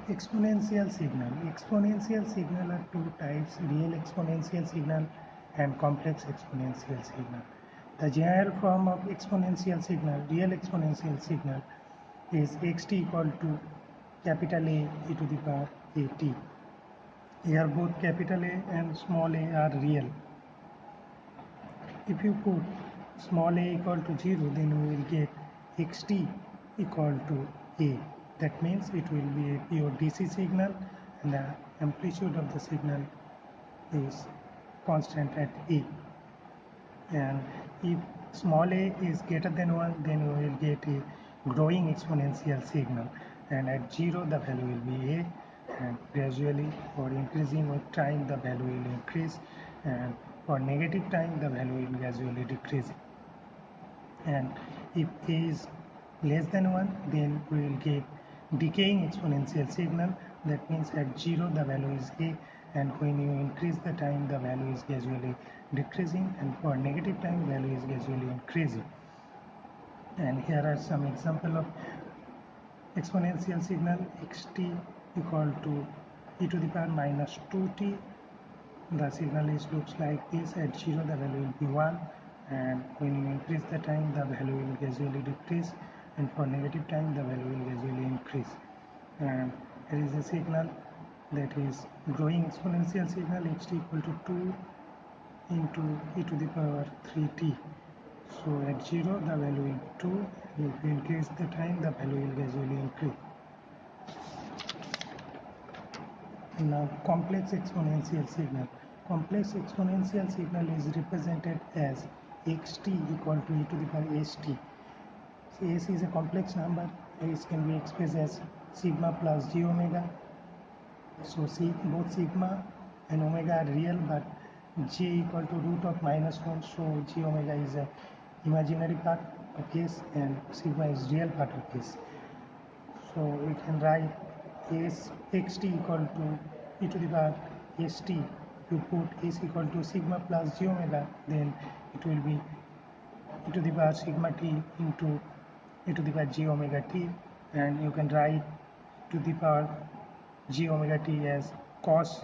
Exponential signal. Exponential signal are two types: real exponential signal and complex exponential signal. The general form of exponential signal, real exponential signal, is xt equal to capital A e to the power at. Here both capital A and small a are real. If you put small a equal to 0, then we will get xt equal to A. That means it will be a pure DC signal and the amplitude of the signal is constant at A. And if small a is greater than 1, then we will get a growing exponential signal, and at 0 the value will be A, and gradually for increasing with time the value will increase, and for negative time the value will gradually decrease. And if A is less than 1, then we will get decaying exponential signal. That means at 0 the value is A, and when you increase the time the value is gradually decreasing, and for negative time value is gradually increasing. And here are some example of exponential signal. Xt equal to e to the power minus 2t. The signal looks like this. At 0 the value will be 1, and when you increase the time the value will gradually decrease, and for negative time the value will gradually increase. And there is a signal that is growing exponential signal, xt equal to 2 into e to the power 3t. So at 0 the value will be 2, if you increase the time the value will gradually increase. Now complex exponential signal. Complex exponential signal is represented as xt equal to e to the power st. So s is a complex number. S can be expressed as sigma plus j omega. So both sigma and omega are real, but j equal to root of minus 1, so j omega is a imaginary part of s and sigma is real part of s. So we can write s xt equal to e to the power st. If you put s equal to sigma plus j omega, then it will be e to the power sigma t into e to the power j omega t, and you can write to the power j omega t as cos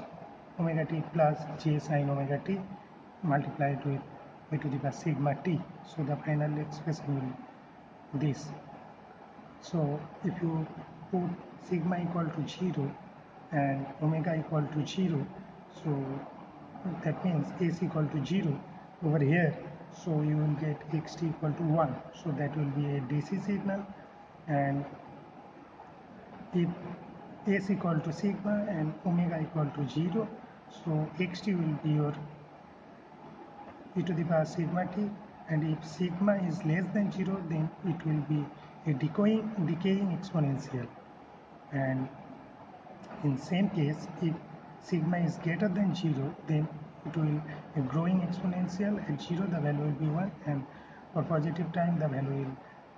omega t plus j sin omega t multiplied with e to the power sigma t. So the final expression will be this. So if you put sigma equal to 0 and omega equal to 0, so that means s equal to 0 over here, so you will get xt equal to 1, so that will be a DC signal. And if s equal to sigma and omega equal to 0, so xt will be your e to the power sigma t, and if sigma is less than 0, then it will be a decaying exponential. And in same case, if sigma is greater than 0, then it will a growing exponential. At 0 the value will be 1, and for positive time the value will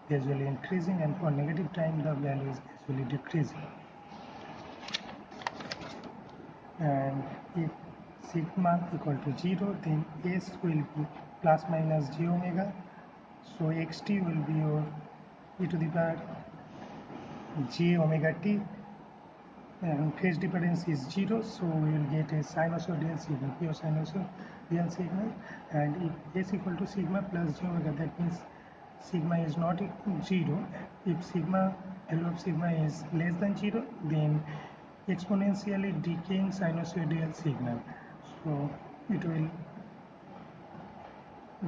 gradually increasing, and for negative time the value is gradually decreasing. And if sigma equal to 0, then s will be plus minus j omega, so xt will be your e to the power j omega t, and phase difference is 0, so we will get a sinusoidal signal, pure sinusoidal signal. And if s equal to sigma plus j omega, that means sigma is not 0. If sigma, value of sigma is less than 0, then exponentially decaying sinusoidal signal. So it will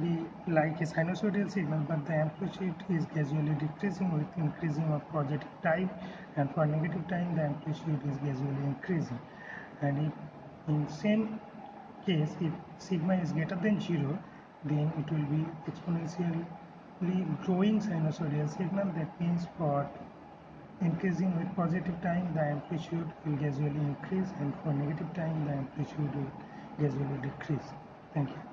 be like a sinusoidal signal, but the amplitude is gradually decreasing with increasing of positive time, and for negative time the amplitude is gradually increasing. And if in same case, if sigma is greater than 0, then it will be exponentially growing sinusoidal signal. That means for increasing with positive time the amplitude will gradually increase, and for negative time the amplitude will gradually decrease. Thank you.